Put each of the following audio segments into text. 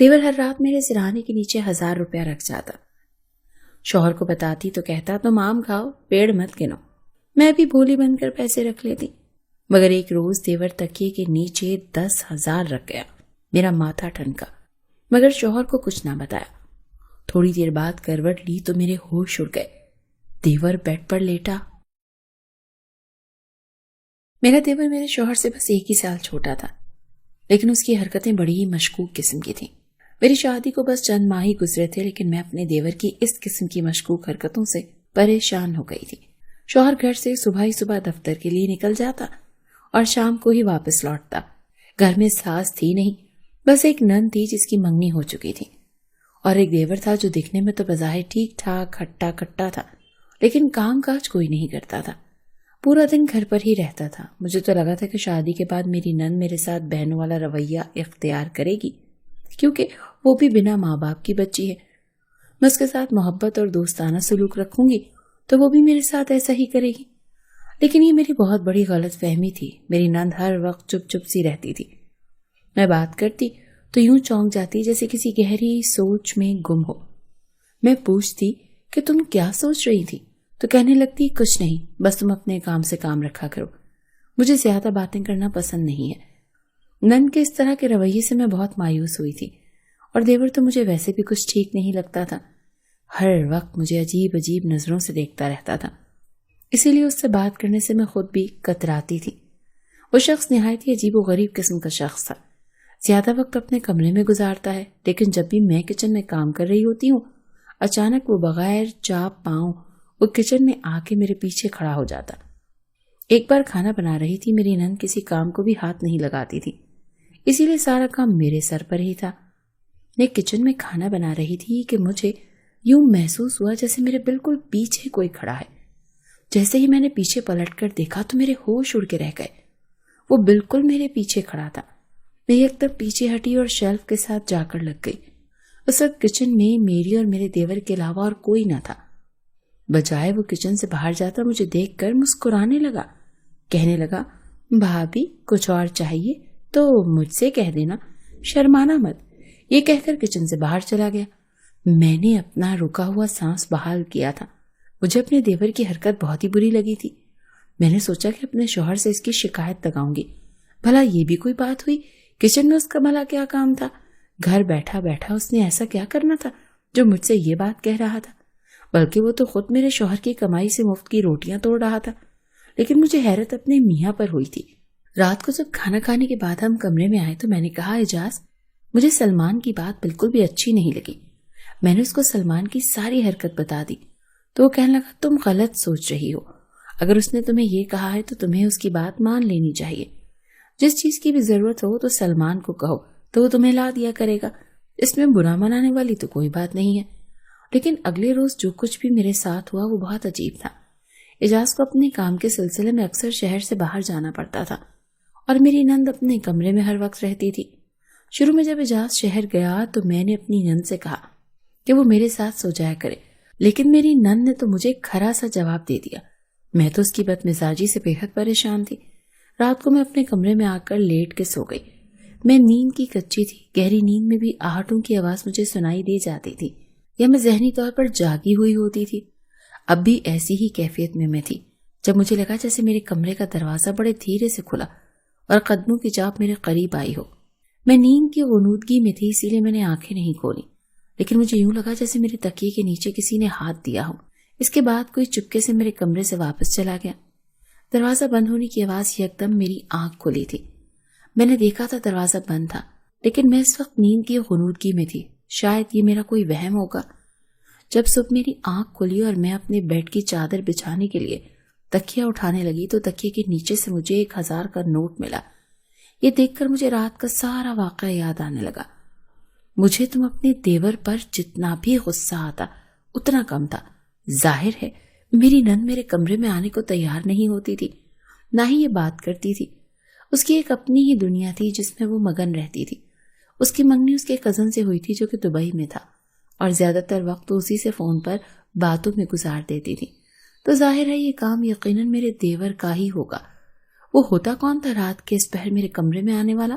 دیور ہر رات میرے سرہانے کے نیچے 1000 روپیہ رکھ جاتا. شوہر کو بتاتی تو کہتا تم آم کھاؤ، پیڑ مت گنو. میں بھی بھولی بن کر پیسے رکھ لیتی. مگر ایک روز دیور تکیے کے نیچے 10,000 رکھ گیا. میرا ماتھا ٹھنکا مگر شوہر کو کچھ نہ بتایا. تھوڑی دیر بعد کروٹ لی تو میرے ہوش اڑ گئے. دیور بیڈ پر لیٹا. میرا دیور میرے شوہر سے بس 1 ہی سال چھوٹا تھا، لیکن اس کی حرکتیں بڑی ہی مشکوک قسم کی تھیں. میری شادی کو بس چند ماہ ہی گزرے تھے، لیکن میں اپنے دیور کی اس قسم کی مشکوک حرکتوں سے پریشان ہو گئی تھی. شوہر گھر سے صبح دفتر کے لیے نکل جاتا اور شام کو ہی واپس لوٹتا. گھر میں ساس تھی نہیں، بس ایک نند تھی جس کی منگنی ہو چکی تھی، اور ایک دیور تھا جو دکھنے میں تو بظاہر ٹھیک ٹھاک ہٹا کٹا تھا، لیکن کام کاج کوئی نہیں کرتا تھا. پورا دن گھر پر ہی رہتا تھا. مجھے تو لگا تھا کہ شادی کے بعد میری نند میرے ساتھ بہنوں والا رویہ اختیار کرے گی، کیونکہ وہ بھی بنا ماں باپ کی بچی ہے. میں اس کے ساتھ محبت اور دوستانہ سلوک رکھوں گی تو وہ بھی میرے ساتھ ایسا ہی کرے گی. لیکن یہ میری بہت بڑی غلط فہمی تھی. میری نند ہر وقت چپ چپ سی رہتی تھی. میں بات کرتی تو یوں چونک جاتی جیسے کسی گہری سوچ میں گم ہو. میں پوچھتی کہ تم کیا سوچ رہی تھی تو کہنے لگتی کچھ نہیں، بس تم اپنے کام سے کام رکھا کرو. مجھے زیادہ باتیں کرنا پسند نہیں ہے. نند کے اس طرح کے رویے سے میں بہت مایوس ہوئی تھی، اور دیور تو مجھے ویسے بھی کچھ ٹھیک نہیں لگتا تھا. ہر وقت مجھے عجیب عجیب نظروں سے دیکھتا رہتا تھا. اسی لیے اس سے بات کرنے سے میں خود بھی کتراتی تھی. وہ شخص نہایت ہی عجیب و غریب قسم کا شخص تھا. زیادہ وقت اپنے کمرے میں گزارتا ہے، لیکن جب بھی میں کچن میں کام کر رہی ہوتی ہوں، اچانک وہ بغیر چاپ پاؤں وہ کچن میں آ کے میرے پیچھے کھڑا ہو جاتا. ایک بار کھانا بنا رہی تھی. میری نند کسی کام کو بھی ہاتھ نہیں لگاتی تھی، اسی لیے سارا کام میرے سر پر ہی تھا. میں کچن میں کھانا بنا رہی تھی کہ مجھے یوں محسوس ہوا جیسے میرے بالکل پیچھے کوئی کھڑا ہے. جیسے ہی میں نے پیچھے پلٹ کر دیکھا تو میرے ہوش اڑ کے رہ گئے. وہ بالکل میرے پیچھے کھڑا تھا. میں ایک دم پیچھے ہٹی اور شیلف کے ساتھ جا کر لگ گئی. اس وقت کچن میں میری اور میرے دیور کے علاوہ اور کوئی نہ تھا. بجائے وہ کچن سے باہر جاتا مجھے دیکھ کر مسکرانے لگا. کہنے لگا بھابھی کچھ اور چاہیے تو مجھ سے کہہ دینا، شرمانا مت. یہ کہہ کر کچن سے باہر چلا گیا. میں نے اپنا رکا ہوا سانس بحال کیا تھا. مجھے اپنے دیور کی حرکت بہت ہی بری لگی تھی. میں نے سوچا کہ اپنے شوہر سے اس کی شکایت لگاؤں گی. بھلا یہ بھی کوئی بات ہوئی؟ کچن میں اس کا بھلا کیا کام تھا؟ گھر بیٹھا بیٹھا اس نے ایسا کیا کرنا تھا جو مجھ سے یہ بات کہہ رہا تھا؟ بلکہ وہ تو خود میرے شوہر کی کمائی سے مفت کی روٹیاں توڑ رہا تھا. لیکن مجھے حیرت اپنے میاں پر ہوئی تھی. رات کو جب کھانا کھانے کے بعد ہم کمرے میں آئے تو میں نے کہا اجاز مجھے سلمان کی بات بالکل بھی اچھی نہیں لگی. میں نے اس کو سلمان کی ساری حرکت بتا دی تو وہ کہنے لگا تم غلط سوچ رہی ہو. اگر اس نے تمہیں یہ کہا ہے تو تمہیں اس کی بات مان لینی چاہیے. جس چیز کی بھی ضرورت ہو تو سلمان کو کہو تو وہ تمہیں لا دیا کرے گا. اس میں برا منانے والی تو کوئی بات نہیں ہے. لیکن اگلے روز جو کچھ بھی میرے ساتھ ہوا وہ بہت عجیب تھا. اجاز کو اپنے کام کے سلسلے میں اکثر شہر سے باہر جانا پڑتا تھا اور میری نند اپنے کمرے میں ہر وقت رہتی تھی. شروع میں جب اجاز شہر گیا تو میں نے اپنی نند سے کہا کہ وہ میرے ساتھ سو جایا کرے، لیکن میری نند نے تو مجھے کھرا سا جواب دے دیا. میں تو اس کی بد مزاجی سے بے حد پریشان تھی. رات کو میں اپنے کمرے میں آ کر لیٹ کے سو گئی. میں نیند کی کچی تھی. گہری نیند میں بھی آہٹوں کی آواز مجھے سنائی دی جاتی تھی یا میں ذہنی طور پر جاگی ہوئی ہوتی تھی. اب بھی ایسی ہی کیفیت میں تھی جب مجھے لگا جیسے میرے کمرے کا دروازہ بڑے دھیرے سے کھلا اور قدموں کی چاپ میرے قریب آئی ہو. میں نیند کی غنودگی میں تھی، اسی لیے میں نے آنکھیں نہیں کھولی، لیکن مجھے یوں لگا جیسے میرے تکیے کے نیچے کسی نے ہاتھ دیا ہو. اس کے بعد کوئی چپکے سے میرے کمرے سے واپس چلا گیا. دروازہ بند ہونے کی آواز یکدم میری آنکھ کھلی تھی. میں نے دیکھا تھا دروازہ بند تھا، لیکن میں اس وقت نیند کی غنودگی میں تھی. شاید یہ میرا کوئی وہم ہوگا. جب صبح میری آنکھ کھلی اور میں اپنے بیڈ کی چادر بچھانے کے لیے تکیہ اٹھانے لگی تو تکیے کے نیچے سے مجھے 1000 کا نوٹ ملا. یہ دیکھ کر مجھے رات کا سارا واقعہ یاد آنے لگا. مجھے تم اپنے دیور پر جتنا بھی غصہ آتا اتنا کم تھا. ظاہر ہے میری نند میرے کمرے میں آنے کو تیار نہیں ہوتی تھی، نہ ہی یہ بات کرتی تھی. اس کی ایک اپنی ہی دنیا تھی جس میں وہ مگن رہتی تھی. اس کی منگنی اس کے کزن سے ہوئی تھی جو کہ دبئی میں تھا، اور زیادہ تر وقت اسی سے فون پر باتوں میں گزار دیتی تھی. تو ظاہر ہے یہ کام یقیناً میرے دیور کا ہی ہوگا. وہ ہوتا کون تھا رات کے اس پہر میرے کمرے میں آنے والا؟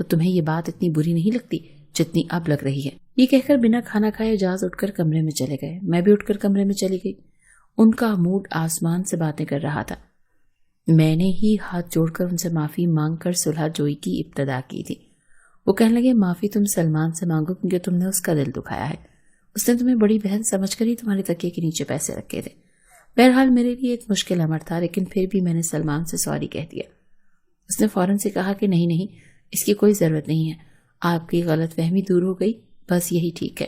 تو تمہیں یہ بات اتنی بری نہیں لگتی جتنی اب لگ رہی ہے۔ یہ کہہ کر بنا کھانا کھائے اعجاز اٹھ کر کمرے میں چلے گئے۔ میں بھی اٹھ کر کمرے میں چلی گئی۔ ان کا موڈ آسمان سے باتیں کر رہا تھا۔ میں نے ہی ہاتھ جوڑ کر ان سے معافی مانگ کر صلح جوئی کی ابتدا کی تھی۔ وہ کہنے لگے معافی تم سلمان سے مانگو کیونکہ تم نے اس کا دل دکھایا ہے، اس نے تمہیں بڑی بہن سمجھ کر ہی تمہارے تکیے کے نیچے پیسے رکھے تھے۔ بہرحال میرے لیے ایک مشکل امر تھا، لیکن پھر بھی میں نے سلمان سے سوری کہہ دیا۔ اس نے فوراً سے کہا کہ نہیں، اس کی کوئی ضرورت نہیں ہے، آپ کی غلط فہمی دور ہو گئی، بس یہی ٹھیک ہے۔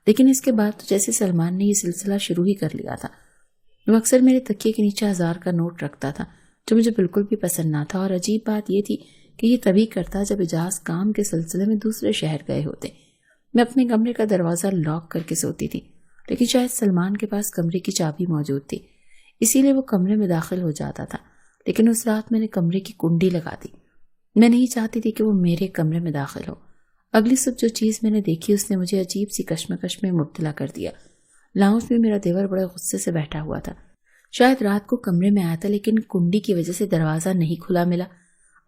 لیکن اس کے بعد تو جیسے سلمان نے یہ سلسلہ شروع ہی کر لیا تھا۔ وہ اکثر میرے تکیے کے نیچے 1000 کا نوٹ رکھتا تھا، جو مجھے بالکل بھی پسند نہ تھا، اور عجیب بات یہ تھی کہ یہ تبھی کرتا جب اعجاز کام کے سلسلے میں دوسرے شہر گئے ہوتے۔ میں اپنے کمرے کا دروازہ لاک کر کے سوتی تھی، لیکن شاید سلمان کے پاس کمرے کی چابی موجود تھی، اسی لیے وہ کمرے میں داخل ہو جاتا تھا۔ لیکن اس رات میں نے کمرے کی کنڈی لگا دی۔ میں نہیں چاہتی تھی کہ وہ میرے کمرے میں داخل ہو۔ اگلی صبح جو چیز میں نے دیکھی اس نے مجھے عجیب سی کشمکش میں مبتلا کر دیا۔ لاؤنج میں میرا دیور بڑے غصے سے بیٹھا ہوا تھا۔ شاید رات کو کمرے میں آیا تھا، لیکن کنڈی کی وجہ سے دروازہ نہیں کھلا ملا۔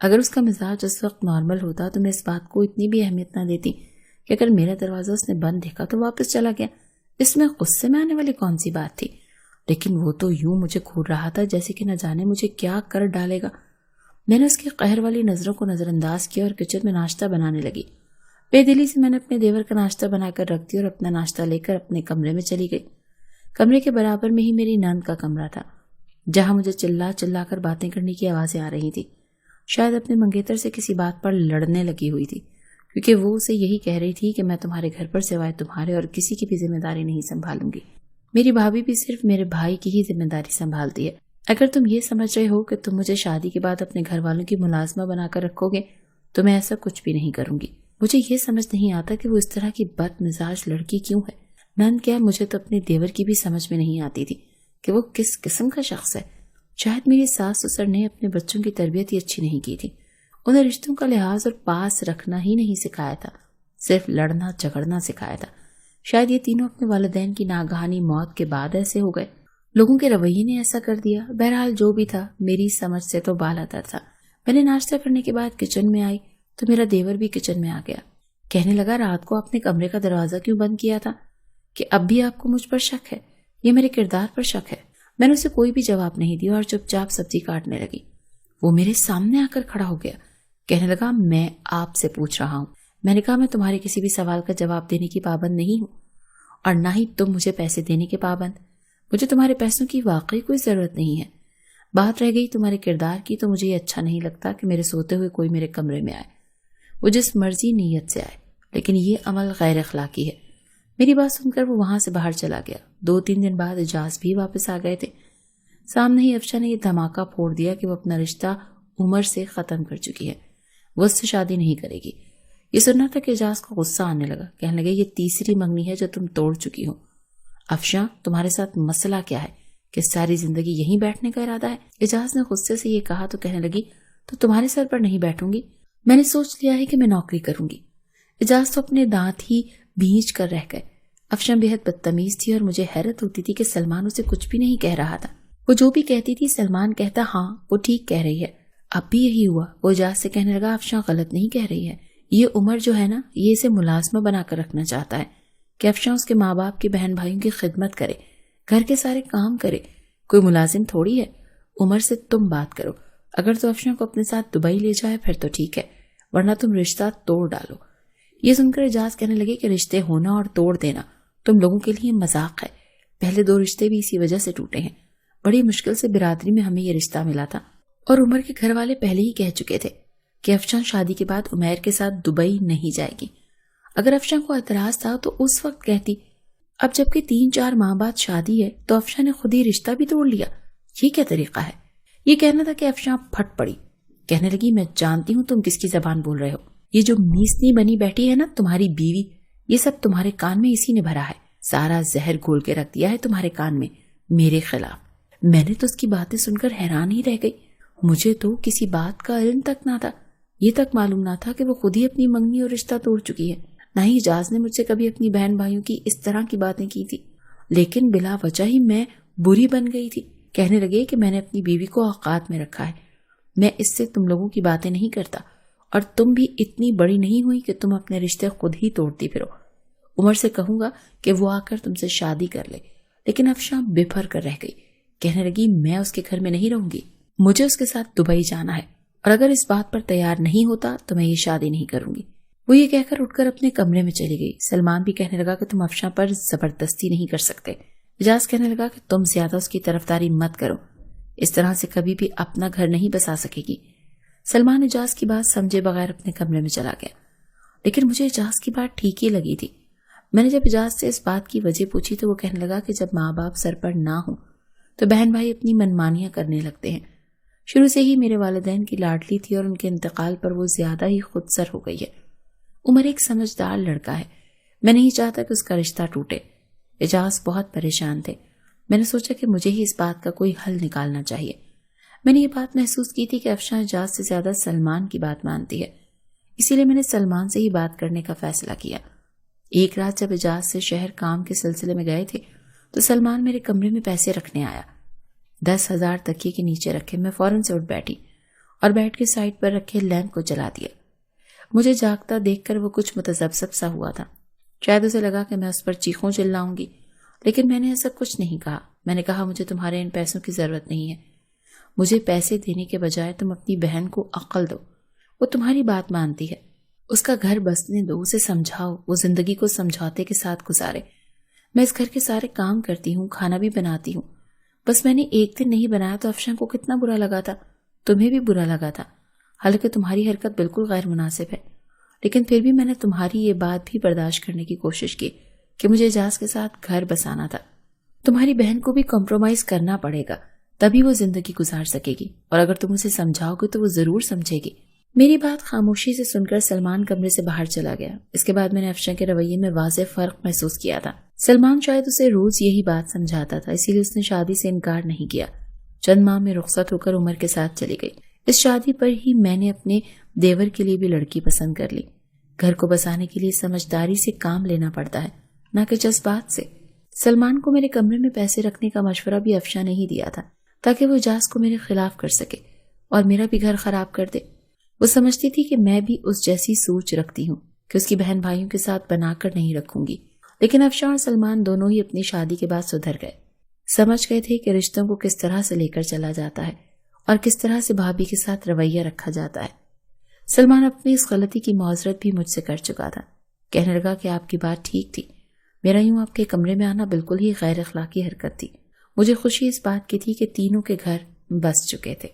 اگر اس کا مزاج اس وقت نارمل ہوتا تو میں اس بات کو اتنی بھی اہمیت نہ دیتی کہ اگر میرا دروازہ اس نے بند دیکھا تو واپس چلا گیا۔ اس میں غصے میں آنے والی کون سی بات تھی؟ لیکن وہ تو یوں مجھے گھور رہا تھا جیسے کہ نہ جانے مجھے کیا کر ڈالے گا۔ میں نے اس کی قہر والی نظروں کو نظر انداز کیا اور کچن میں ناشتہ بنانے لگی۔ بے دلی سے میں نے اپنے دیور کا ناشتہ بنا کر رکھ دیا اور اپنا ناشتہ لے کر اپنے کمرے میں چلی گئی۔ کمرے کے برابر میں ہی میری نند کا کمرہ تھا، جہاں مجھے چلا چلا کر باتیں کرنے کی آوازیں آ رہی تھی۔ شاید اپنے منگیتر سے کسی بات پر لڑنے لگی ہوئی تھی، کیونکہ وہ اسے یہی کہہ رہی تھی کہ میں تمہارے گھر پر سوائے تمہارے اور کسی کی بھی ذمہ داری نہیں سنبھالوں گی۔ میری بھابھی بھی صرف میرے بھائی کی ہی ذمہ داری سنبھالتی ہے۔ اگر تم یہ سمجھ رہے ہو کہ تم مجھے شادی کے بعد اپنے گھر والوں کی ملازمہ بنا کر رکھو گے تو میں ایسا کچھ بھی نہیں کروں گی۔ مجھے یہ سمجھ نہیں آتا کہ وہ اس طرح کی بد مزاج لڑکی کیوں ہے۔ نند کیا، مجھے تو اپنے دیور کی بھی سمجھ میں نہیں آتی تھی کہ وہ کس قسم کا شخص ہے۔ شاید میری ساس سسر نے اپنے بچوں کی تربیت ہی اچھی نہیں کی تھی، انہیں رشتوں کا لحاظ اور پاس رکھنا ہی نہیں سکھایا تھا، صرف لڑنا جھگڑنا سکھایا تھا۔ شاید یہ تینوں اپنے والدین کی ناگہانی موت کے بعد ایسے ہو گئے، لوگوں کے رویے نے ایسا کر دیا۔ بہرحال جو بھی تھا میری سمجھ سے تو بالاتر تھا۔ میں نے ناشتہ کرنے کے بعد کچن میں آئی تو میرا دیور بھی کچن میں آ گیا۔ کہنے لگا رات کو آپ نے کمرے کا دروازہ کیوں بند کیا تھا؟ کہ اب بھی آپ کو مجھ پر شک ہے؟ یہ میرے کردار پر شک ہے؟ میں نے اسے کوئی بھی جواب نہیں دیا اور چپ چاپ سبزی کاٹنے لگی۔ وہ میرے سامنے آ کر کھڑا ہو گیا، کہنے لگا میں آپ سے پوچھ رہا ہوں۔ میں نے کہا میں تمہارے کسی بھی سوال کا جواب دینے کی پابند نہیں ہوں، اور نہ ہی تم مجھے پیسے دینے کے پابند۔ مجھے تمہارے پیسوں کی واقعی کوئی ضرورت نہیں ہے۔ بات رہ گئی تمہارے کردار کی، تو مجھے یہ اچھا نہیں لگتا کہ میرے سوتے ہوئے کوئی میرے کمرے میں آئے، وہ جس مرضی نیت سے آئے، لیکن یہ عمل غیر اخلاقی ہے۔ میری بات سن کر وہ وہاں سے باہر چلا گیا۔ 2-3 دن بعد اعجاز بھی واپس آ گئے تھے۔ سامنے ہی افشا نے یہ دھماکہ پھوڑ دیا کہ وہ اپنا رشتہ عمر سے ختم کر چکی ہے، وہ اس سے شادی نہیں کرے گی۔ یہ سننا تھا کہ اعجاز کو غصہ آنے لگا، کہنے لگے یہ تیسری منگنی ہے جو تم توڑ چکی ہو۔ افشا تمہارے ساتھ مسئلہ کیا ہے کہ ساری زندگی یہیں بیٹھنے کا ارادہ ہے؟ اعجاز نے غصے سے یہ کہا تو کہنے لگی تو تمہارے سر پر نہیں بیٹھوں گی، میں نے سوچ لیا ہے کہ میں نوکری کروں گی۔ اعجاز تو اپنے دانت ہی بھینچ کر رہ گئے۔ افشا بےحد بدتمیز تھی اور مجھے حیرت ہوتی تھی کہ سلمان اسے کچھ بھی نہیں کہہ رہا تھا۔ وہ جو بھی کہتی تھی سلمان کہتا ہاں وہ ٹھیک کہہ رہی ہے۔ اب بھی یہی ہوا۔ وہ اعجاز سے کہنے لگا افشا غلط نہیں کہہ رہی ہے، یہ عمر جو ہے نا یہ اسے ملازمہ بنا کر رکھنا چاہتا ہے کہ افشا اس کے ماں باپ کی بہن بھائیوں کی خدمت کرے، گھر کے سارے کام کرے، کوئی ملازم تھوڑی ہے۔ عمر سے تم بات کرو، اگر تو افشا کو اپنے ساتھ دبئی لے جائے پھر تو ٹھیک ہے، ورنہ تم رشتہ توڑ ڈالو۔ یہ سن کر اعجاز کہنے لگے کہ رشتے ہونا اور توڑ دینا تم لوگوں کے لیے مذاق ہے، پہلے 2 رشتے بھی اسی وجہ سے ٹوٹے ہیں، بڑی مشکل سے برادری میں ہمیں یہ رشتہ ملا تھا، اور عمر کے گھر والے پہلے ہی کہہ چکے تھے کہ افشا شادی کے بعد عمیر کے ساتھ دبئی نہیں جائے گی۔ اگر افشا کو اعتراض تھا تو اس وقت کہتی، اب جبکہ 3-4 ماہ بعد شادی ہے تو افشا نے خود ہی رشتہ بھی توڑ لیا، یہ کیا طریقہ ہے؟ یہ کہنا تھا کہ افشا پھٹ پڑی، کہنے لگی میں جانتی ہوں تم کس کی زبان بول رہے ہو، یہ جو میسنی بنی بیٹھی ہے نا تمہاری بیوی، یہ سب تمہارے کان میں اسی نے بھرا ہے، سارا زہر گھول کے رکھ دیا ہے تمہارے کان میں میرے خلاف۔ میں نے تو اس کی باتیں سن کر حیران ہی رہ گئی، مجھے تو کسی بات کا علم تک نہ تھا، یہ تک معلوم نہ تھا کہ وہ خود ہی اپنی منگنی اور رشتہ توڑ چکی ہے، نہ ہی اعجاز نے مجھ سے کبھی اپنی بہن بھائیوں کی اس طرح کی باتیں کی تھی، لیکن بلا وجہ ہی میں بری بن گئی تھی۔ کہنے لگے کہ میں نے اپنی بیوی کو اوقات میں رکھا ہے، میں اس سے تم لوگوں کی باتیں نہیں کرتا، اور تم بھی اتنی بڑی نہیں ہوئی کہ تم اپنے رشتے خود ہی توڑتی پھرو۔ عمر سے کہوں گا کہ وہ آ کر تم سے شادی کر لے، لیکن افشاں بفر کر رہ گئی۔ کہنے لگی میں اس کے گھر میں نہیں رہوں گی، مجھے اس کے ساتھ دبئی جانا ہے، اور اگر اس بات پر تیار نہیں ہوتا تو میں یہ شادی نہیں کروں گی۔ وہ یہ کہہ کر اٹھ کر اپنے کمرے میں چلی گئی۔ سلمان بھی کہنے لگا کہ تم افشاں پر زبردستی نہیں کر سکتے۔ اجاز کہنے لگا کہ تم زیادہ اس کی طرفداری مت کرو، اس طرح سے کبھی بھی اپنا گھر نہیں بسا سکے گی۔ سلمان اجاز کی بات سمجھے بغیر اپنے کمرے میں چلا گیا، لیکن مجھے اجاز کی بات ٹھیک ہی لگی تھی۔ میں نے جب اجاز سے اس بات کی وجہ پوچھی تو وہ کہنے لگا کہ جب ماں باپ سر پر نہ ہوں تو بہن بھائی اپنی منمانیاں کرنے لگتے ہیں۔ شروع سے ہی میرے والدین کی لاڈلی تھی اور ان کے انتقال پر وہ زیادہ ہی خود سر ہو گئی ہے۔ عمر ایک سمجھدار لڑکا ہے، میں نہیں چاہتا کہ اس کا رشتہ ٹوٹے۔ اجاز بہت پریشان تھے۔ میں نے سوچا کہ مجھے ہی اس بات کا کوئی حل نکالنا چاہیے۔ میں نے یہ بات محسوس کی تھی کہ افشاں اجاز سے زیادہ سلمان کی بات مانتی ہے، اسی لیے میں نے سلمان سے ہی بات کرنے کا فیصلہ کیا۔ ایک رات جب اجاز سے شہر کام کے سلسلے میں گئے تھے تو سلمان میرے کمرے میں پیسے رکھنے آیا۔ 10,000 تکیے کے نیچے رکھے۔ میں فوراً سے اٹھ بیٹھی اور بیٹھ کے سائڈ پر رکھے لیمپ کو جلا دیا۔ مجھے جاگتا دیکھ کر وہ کچھ متذبذب سا ہوا تھا، شاید اسے لگا کہ میں اس پر چیخوں چلاؤں گی، لیکن میں نے ایسا کچھ نہیں کہا۔ میں نے کہا مجھے تمہارے ان پیسوں کی ضرورت نہیں ہے، مجھے پیسے دینے کے بجائے تم اپنی بہن کو عقل دو، وہ تمہاری بات مانتی ہے، اس کا گھر بسنے دو، اسے سمجھاؤ، وہ زندگی کو سمجھوتے کے ساتھ گزارے۔ میں اس گھر کے سارے کام کرتی ہوں، کھانا بھی بناتی ہوں، بس میں نے ایک دن نہیں بنایا تو افشاں کو کتنا برا لگا تھا، تمہیں بھی برا لگا تھا، حالانکہ تمہاری حرکت بالکل غیر مناسب ہے، لیکن پھر بھی میں نے تمہاری یہ بات بھی برداشت کرنے کی کوشش کی کہ مجھے اجاز کے ساتھ گھر بسانا تھا۔ تمہاری بہن کو بھی کمپرومائز کرنا پڑے گا، تبھی وہ زندگی گزار سکے گی، اور اگر تم اسے سمجھاؤ گے تو وہ ضرور سمجھے گی۔ میری بات خاموشی سے سن کر سلمان کمرے سے باہر چلا گیا۔ اس کے بعد میں نے افشاں کے رویے میں واضح فرق محسوس کیا تھا۔ سلمان شاید اسے روز یہی بات سمجھاتا تھا، اسی لیے اس نے شادی سے انکار نہیں کیا۔ چند ماہ میں رخصت ہو کر عمر کے ساتھ چلی گئی۔ اس شادی پر ہی میں نے اپنے دیور کے لیے بھی لڑکی پسند کر لی۔ گھر کو بسانے کے لیے سمجھداری سے کام لینا پڑتا ہے، نہ کہ جذبات سے۔ سلمان کو میرے کمرے میں پیسے رکھنے کا مشورہ بھی افشاں نے ہی دیا تھا تاکہ وہ اجاز کو میرے خلاف کر سکے اور میرا بھی گھر خراب کر دے۔ وہ سمجھتی تھی کہ میں بھی اس جیسی سوچ رکھتی ہوں کہ اس کی بہن بھائیوں کے ساتھ بنا کر نہیں رکھوں گی، لیکن افشاں اور سلمان دونوں ہی اپنی شادی کے بعد سدھر گئے، سمجھ گئے تھے کہ رشتوں کو کس طرح سے لے کر چلا جاتا ہے اور کس طرح سے بھابھی کے ساتھ رویہ رکھا جاتا ہے۔ سلمان اپنی اس غلطی کی معذرت بھی مجھ سے کر چکا تھا، کہنے لگا کہ آپ کی بات ٹھیک تھی، میرا یوں آپ کے کمرے میں آنا بالکل ہی غیر اخلاقی حرکت تھی۔ مجھے خوشی اس بات کی تھی کہ تینوں کے گھر بس چکے تھے۔